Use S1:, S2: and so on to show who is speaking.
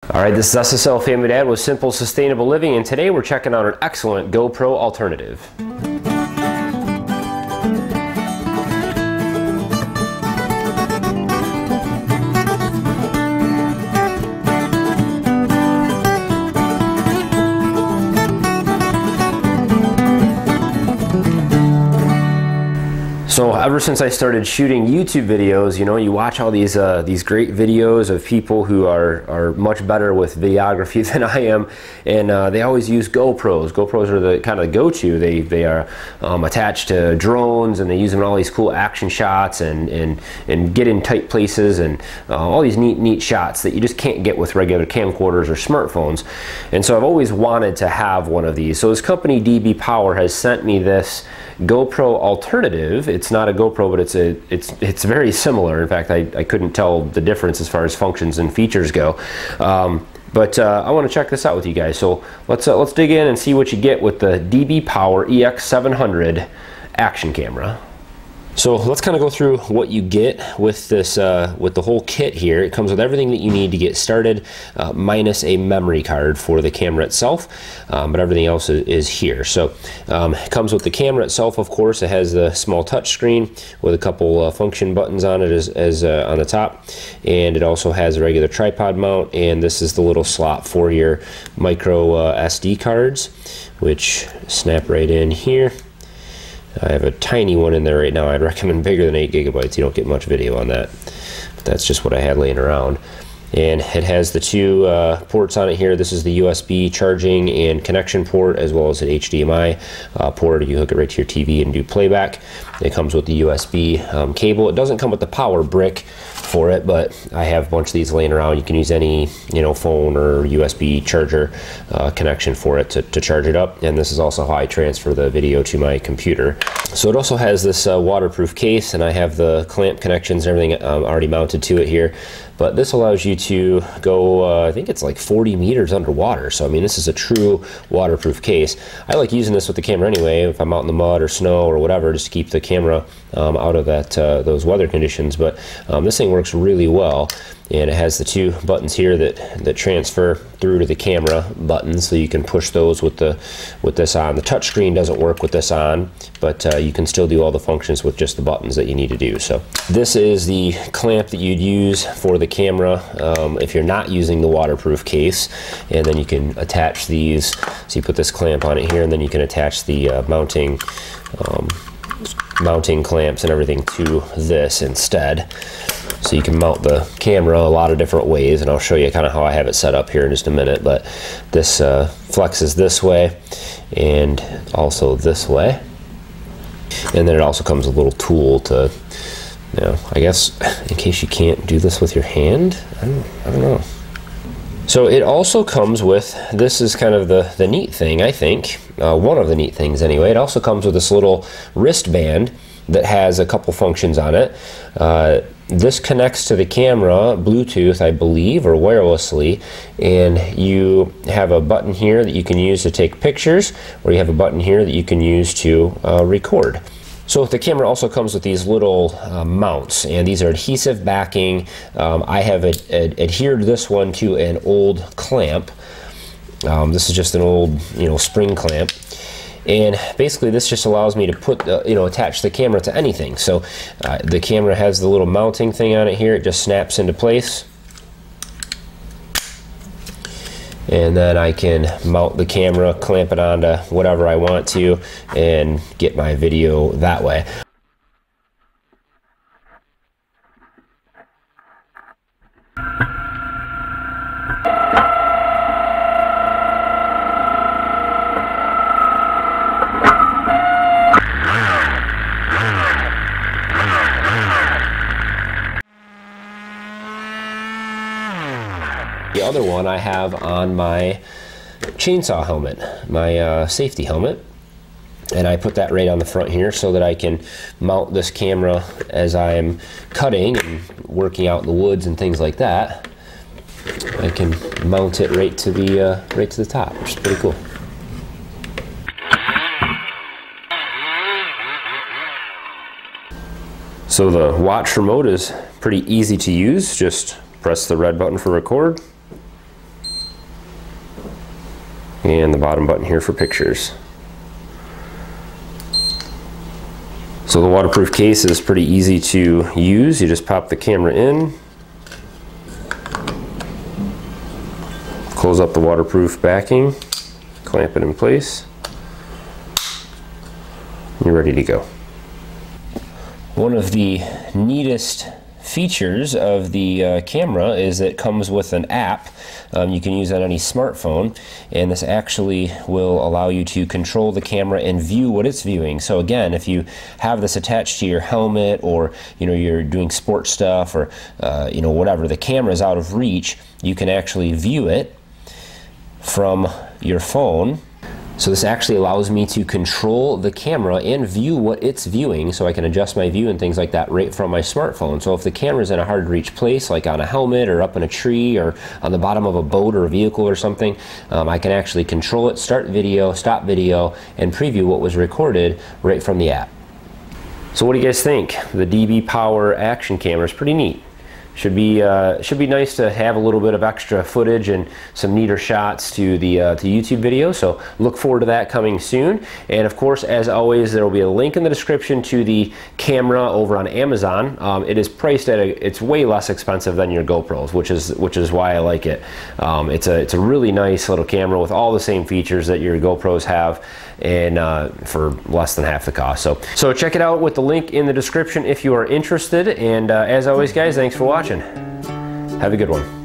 S1: Alright, this is SSL Family Dad with Simple Sustainable Living, and today we're checking out an excellent GoPro alternative. So ever since I started shooting YouTube videos, you know, you watch all these great videos of people who are much better with videography than I am, and they always use GoPros. GoPros are the kind of the go-to. They are attached to drones, and they use them in all these cool action shots and get in tight places, and all these neat shots that you just can't get with regular camcorders or smartphones. And so I've always wanted to have one of these. So this company DB Power has sent me this GoPro alternative. It's not a GoPro, but it's very similar. In fact, I couldn't tell the difference as far as functions and features go. But I want to check this out with you guys. So let's dig in and see what you get with the DB Power EX700 action camera. So let's kind of go through what you get with this, with the whole kit here. It comes with everything that you need to get started, minus a memory card for the camera itself, but everything else is here. So it comes with the camera itself, of course. It has the small touch screen with a couple function buttons on it as on the top, and it also has a regular tripod mount, and this is the little slot for your micro SD cards, which snap right in here. I have a tiny one in there right now. I'd recommend bigger than 8 gigabytes. You don't get much video on that, but that's just what I had laying around. And it has the two ports on it here. This is the USB charging and connection port, as well as an HDMI port. You hook it right to your TV and do playback. It comes with the USB cable. It doesn't come with the power brick for it, but I have a bunch of these laying around. You can use any, you know, phone or USB charger connection for it to charge it up. And this is also how I transfer the video to my computer. So it also has this waterproof case, and I have the clamp connections and everything already mounted to it here. But this allows you to go, I think it's like 40 meters underwater. So I mean, this is a true waterproof case. I like using this with the camera anyway, if I'm out in the mud or snow or whatever, just to keep the camera out of those weather conditions. But this thing works really well. And it has the two buttons here that transfer through to the camera buttons, so you can push those with this on. The touch screen doesn't work with this on, but you can still do all the functions with just the buttons that you need to do. So this is the clamp that you'd use for the camera if you're not using the waterproof case, and then you can attach these. So you put this clamp on it here, and then you can attach the mounting clamps and everything to this instead. So you can mount the camera a lot of different ways, and I'll show you kind of how I have it set up here in just a minute. But this flexes this way and also this way, and then it also comes with a little tool to, you know, I guess in case you can't do this with your hand. I don't know. So it also comes with, this is kind of the neat thing, I think, one of the neat things anyway. It also comes with this little wristband that has a couple functions on it. This connects to the camera Bluetooth, I believe, or wirelessly, and you have a button here that you can use to take pictures, or you have a button here that you can use to record. So the camera also comes with these little mounts, and these are adhesive backing. I have adhered this one to an old clamp. This is just an old, you know, spring clamp. And basically this just allows me to put, you know, attach the camera to anything. So the camera has the little mounting thing on it here. It just snaps into place. And then I can mount the camera, clamp it onto whatever I want to, and get my video that way. The other one I have on my chainsaw helmet, my safety helmet, and I put that right on the front here so that I can mount this camera as I'm cutting and working out in the woods and things like that. I can mount it right to the top, which is pretty cool. So the watch remote is pretty easy to use. Just press the red button for record, and the bottom button here for pictures. So the waterproof case is pretty easy to use. You just pop the camera in, close up the waterproof backing, clamp it in place, and you're ready to go. One of the neatest features of the camera is that it comes with an app you can use on any smartphone, and this actually will allow you to control the camera and view what it's viewing. So again, if you have this attached to your helmet, or you're doing sports stuff, or whatever, the camera is out of reach, you can actually view it from your phone. So this actually allows me to control the camera and view what it's viewing, so I can adjust my view and things like that right from my smartphone. So if the camera's in a hard to reach place, like on a helmet or up in a tree or on the bottom of a boat or a vehicle or something, I can actually control it, start video, stop video, and preview what was recorded right from the app. So what do you guys think? The DB Power action camera is pretty neat. Should be nice to have a little bit of extra footage and some neater shots to the YouTube video. So look forward to that coming soon. And of course, as always, there will be a link in the description to the camera over on Amazon. It is priced at it's way less expensive than your GoPros, which is why I like it. It's a really nice little camera with all the same features that your GoPros have, and for less than half the cost. So check it out with the link in the description if you are interested. And as always, guys, thanks for watching. Have a good one.